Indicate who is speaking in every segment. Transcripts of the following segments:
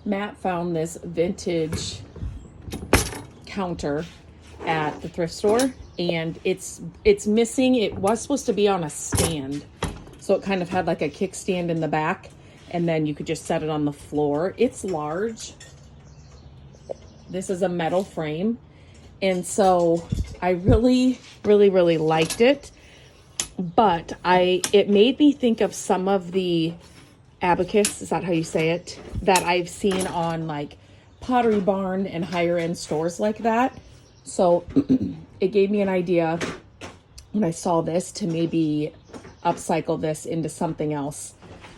Speaker 1: Matt found this vintage counter at the thrift store, and it's missing. It was supposed to be on a stand, so it kind of had like a kickstand in the back, and then you could just set it on the floor. It's large. This is a metal frame, and so I really liked it. But it made me think of some of the Abacus, is that how you say it, that I've seen on like Pottery Barn and higher end stores like that. So it gave me an idea when I saw this to maybe upcycle this into something else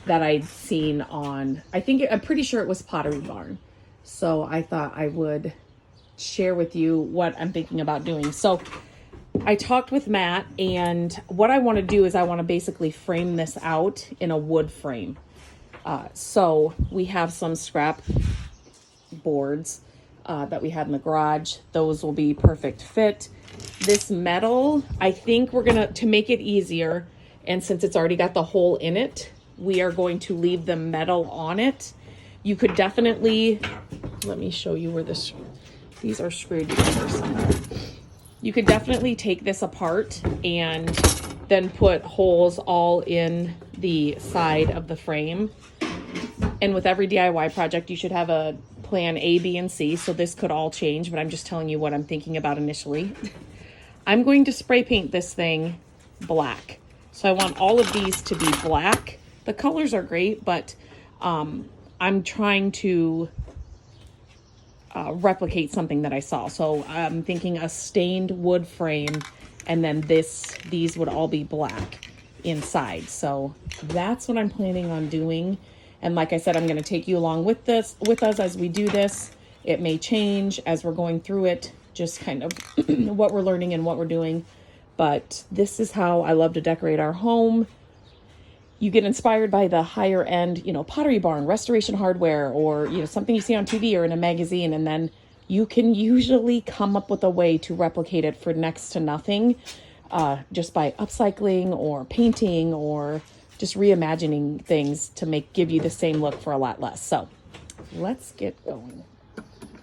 Speaker 1: that I'd seen on, I'm pretty sure it was Pottery Barn. So I thought I would share with you what I'm thinking about doing. So I talked with Matt, and what I want to do is I want to basically frame this out in a wood frame. So we have some scrap boards that we had in the garage. Those will be perfect fit. This metal, I think we're gonna, to make it easier, and since it's already got the hole in it, we are going to leave the metal on it. You could definitely, let me show you where these are screwed together somewhere. You could definitely take this apart and then put holes all in the side of the frame. And with every DIY project, you should have a plan A, B, and C. So this could all change, but I'm just telling you what I'm thinking about initially. I'm going to spray paint this thing black. So I want all of these to be black. The colors are great, but I'm trying to replicate something that I saw. So I'm thinking a stained wood frame, and then these would all be black inside. So that's what I'm planning on doing. And like I said, I'm going to take you along with us as we do this. It may change as we're going through it, just kind of what we're learning and what we're doing. But this is how I love to decorate our home. You get inspired by the higher end, Pottery Barn, Restoration Hardware, or, something you see on TV or in a magazine. And then you can usually come up with a way to replicate it for next to nothing, just by upcycling or painting or just reimagining things to give you the same look for a lot less. So let's get going.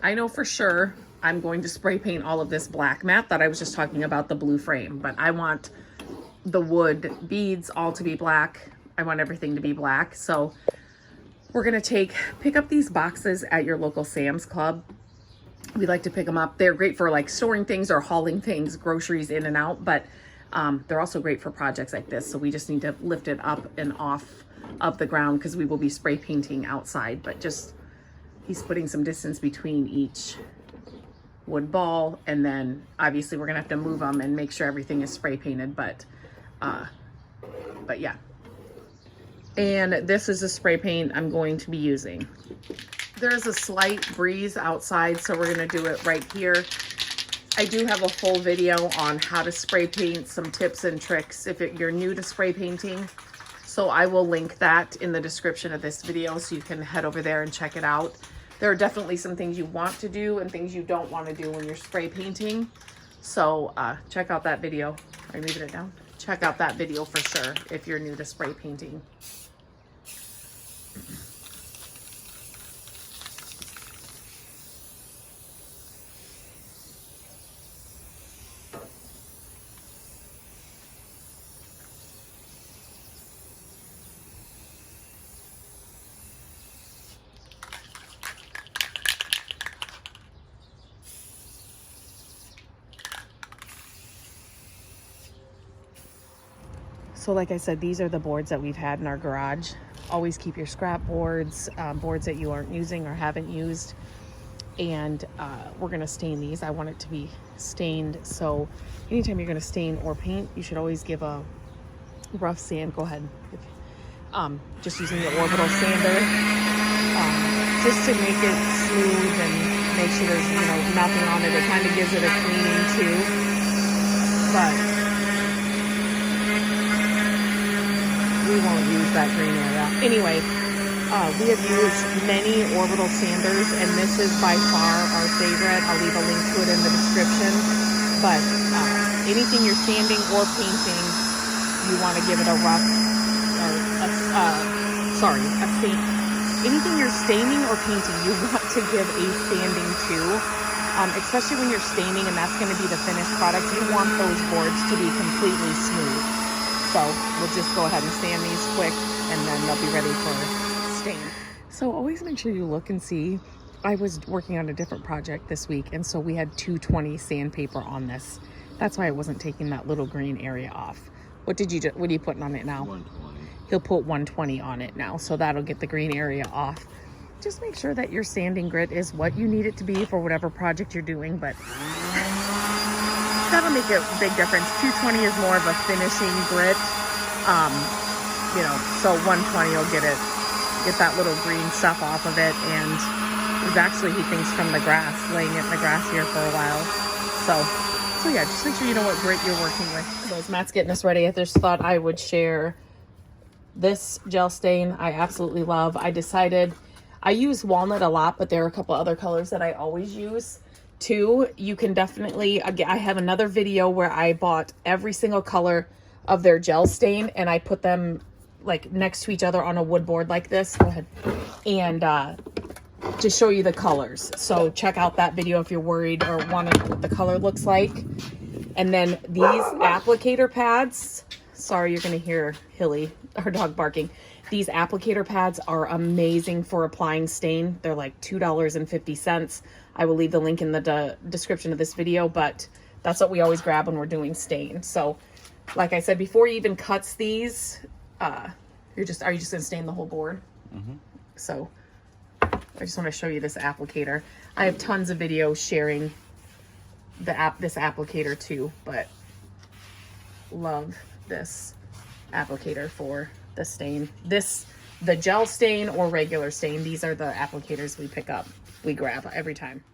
Speaker 1: I know for sure I'm going to spray paint all of this black. Matt thought I was just talking about the blue frame, but I want the wood beads all to be black. I want everything to be black. So we're going to pick up these boxes at your local Sam's Club. We like to pick them up. They're great for like storing things or hauling things, groceries in and out, but they're also great for projects like this. So we just need to lift it up and off of the ground because we will be spray painting outside, but just he's putting some distance between each wood ball. And then obviously we're gonna have to move them and make sure everything is spray painted, but yeah. And this is the spray paint I'm going to be using. There's a slight breeze outside, so we're gonna do it right here. I do have a full video on how to spray paint, some tips and tricks if you're new to spray painting. So I will link that in the description of this video so you can head over there and check it out. There are definitely some things you want to do and things you don't want to do when you're spray painting. So check out that video. Are you moving it down? Check out that video for sure if you're new to spray painting. So like I said, these are the boards that we've had in our garage. Always keep your scrap boards, boards that you aren't using or haven't used. And we're gonna stain these. I want it to be stained. So anytime you're gonna stain or paint, you should always give a rough sand. Go ahead. Just using the orbital sander, just to make it smooth and make sure there's nothing on it. It kind of gives it a cleaning too. But we won't use that green area. Anyway, we have used many orbital sanders, and this is by far our favorite. I'll leave a link to it in the description. But anything you're sanding or painting, you want to give it a rough, anything you're staining or painting, you want to give a sanding to, especially when you're staining and that's going to be the finished product. You want those boards to be completely smooth. So we'll just go ahead and sand these quick and then they'll be ready for stain. So always make sure you look and see. I was working on a different project this week, and so we had 220 sandpaper on this. That's why I wasn't taking that little green area off. What are you putting on it now?
Speaker 2: 120.
Speaker 1: He'll put 120 on it now, so that'll get the green area off. Just make sure that your sanding grit is what you need it to be for whatever project you're doing, but that'll make a big difference. 220 is more of a finishing grit, you know, so 120 will get that little green stuff off of it. And it was actually, he thinks, from the grass, laying it in the grass here for a while. So yeah, just make sure you know what grit you're working with. So as Matt's getting us ready, I just thought I would share this gel stain. I absolutely love. I decided I use walnut a lot, but there are a couple other colors that I always use too. You can definitely, I have another video where I bought every single color of their gel stain and I put them like next to each other on a wood board like this. Go ahead. And to show you the colors. So check out that video if you're worried or want to know what the color looks like. And then these applicator pads, sorry, you're going to hear Hilly, our dog, barking. These applicator pads are amazing for applying stain. They're like $2.50. I will leave the link in the description of this video, but that's what we always grab when we're doing stain. So like I said, before he even cuts these, are you just going to stain the whole board? Mm-hmm. So I just want to show you this applicator. I have tons of videos sharing this applicator too, but love this applicator for the stain. The gel stain or regular stain, these are the applicators we grab every time.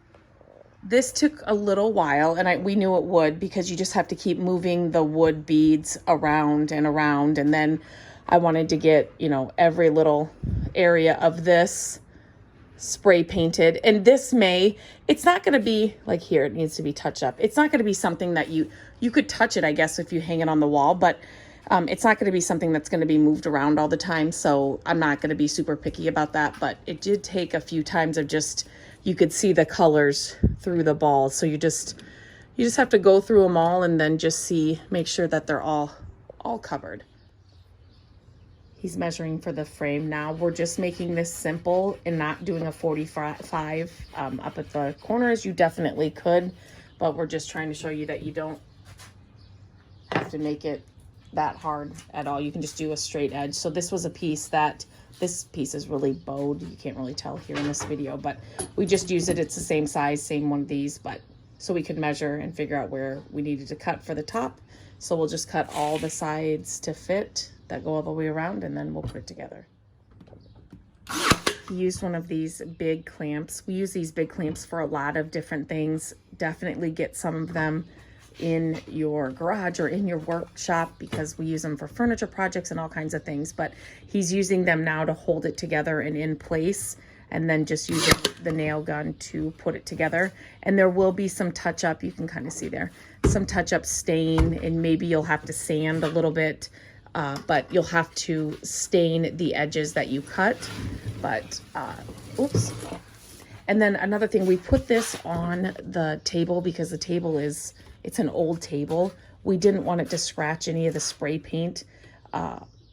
Speaker 1: This took a little while, and we knew it would, because you just have to keep moving the wood beads around and around. And then I wanted to get, you know, every little area of this spray painted. And this it's not going to be like here, it needs to be touched up. It's not going to be something that you could touch it, I guess, if you hang it on the wall, but it's not going to be something that's going to be moved around all the time. So I'm not going to be super picky about that, but it did take a few times of just, you could see the colors through the balls. So you just have to go through them all and then just make sure that they're all covered. He's measuring for the frame now. We're just making this simple and not doing a 45 up at the corners. You definitely could, but we're just trying to show you that you don't have to make it that hard at all. You can just do a straight edge. So this was a piece this piece is really bowed. You can't really tell here in this video, but we just use it. It's the same size, same one of these, but so we could measure and figure out where we needed to cut for the top. So we'll just cut all the sides to fit that go all the way around, and then we'll put it together. Used one of these big clamps. We use these big clamps for a lot of different things. Definitely get some of them in your garage or in your workshop, because we use them for furniture projects and all kinds of things. But he's using them now to hold it together and in place, and then just using the nail gun to put it together. And there will be some touch up, you can kind of see there, some touch up stain, and maybe you'll have to sand a little bit, but you'll have to stain the edges that you cut. But oops. And then another thing, we put this on the table because the table it's an old table. We didn't want it to scratch any of the spray paint,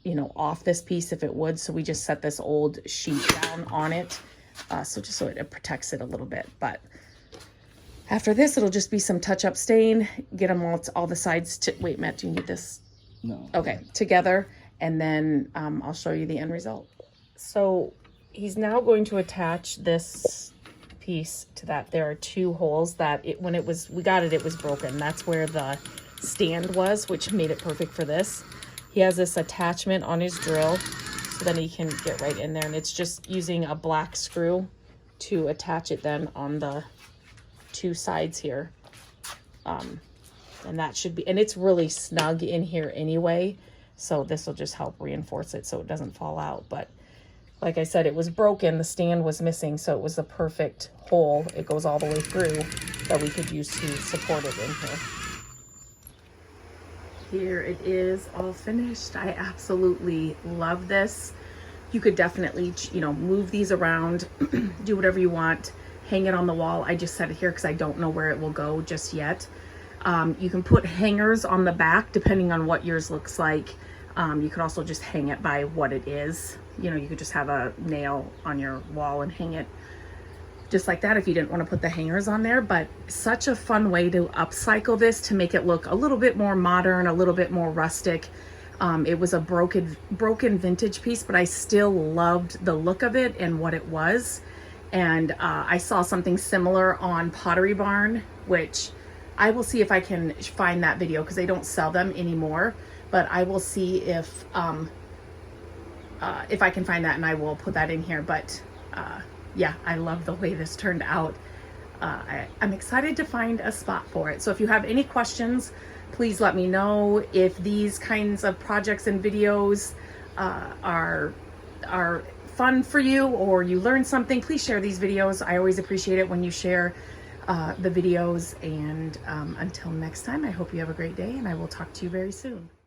Speaker 1: you know, off this piece if it would. So we just set this old sheet down on it, so it protects it a little bit. But after this, it'll just be some touch-up stain. Get them all the sides to, wait, Matt, do you need this?
Speaker 2: No.
Speaker 1: Okay, together, and then I'll show you the end result. So he's now going to attach this piece to that. There are two holes that when we got it was broken. That's where the stand was, which made it perfect for this. He has this attachment on his drill, so then he can get right in there, and it's just using a black screw to attach it then on the two sides here. And that should be, and it's really snug in here anyway, so this will just help reinforce it so it doesn't fall out. But like I said, it was broken, the stand was missing, so it was the perfect hole. It goes all the way through that we could use to support it in here. Here it is all finished. I absolutely love this. you could definitely, you know, move these around, do whatever you want, hang it on the wall. I just set it here because I don't know where it will go just yet. You can put hangers on the back depending on what yours looks like. You could also just hang it by what it is. You know, you could just have a nail on your wall and hang it just like that if you didn't want to put the hangers on there. But such a fun way to upcycle this to make it look a little bit more modern, a little bit more rustic. It was a broken vintage piece, but I still loved the look of it and what it was. And I saw something similar on Pottery Barn, which I will see if I can find that video because they don't sell them anymore. But I will see if I can find that, and I will put that in here. But yeah, I love the way this turned out. I'm excited to find a spot for it. So if you have any questions, please let me know. If these kinds of projects and videos are fun for you, or you learn something, please share these videos. I always appreciate it when you share the videos. And until next time, I hope you have a great day, and I will talk to you very soon.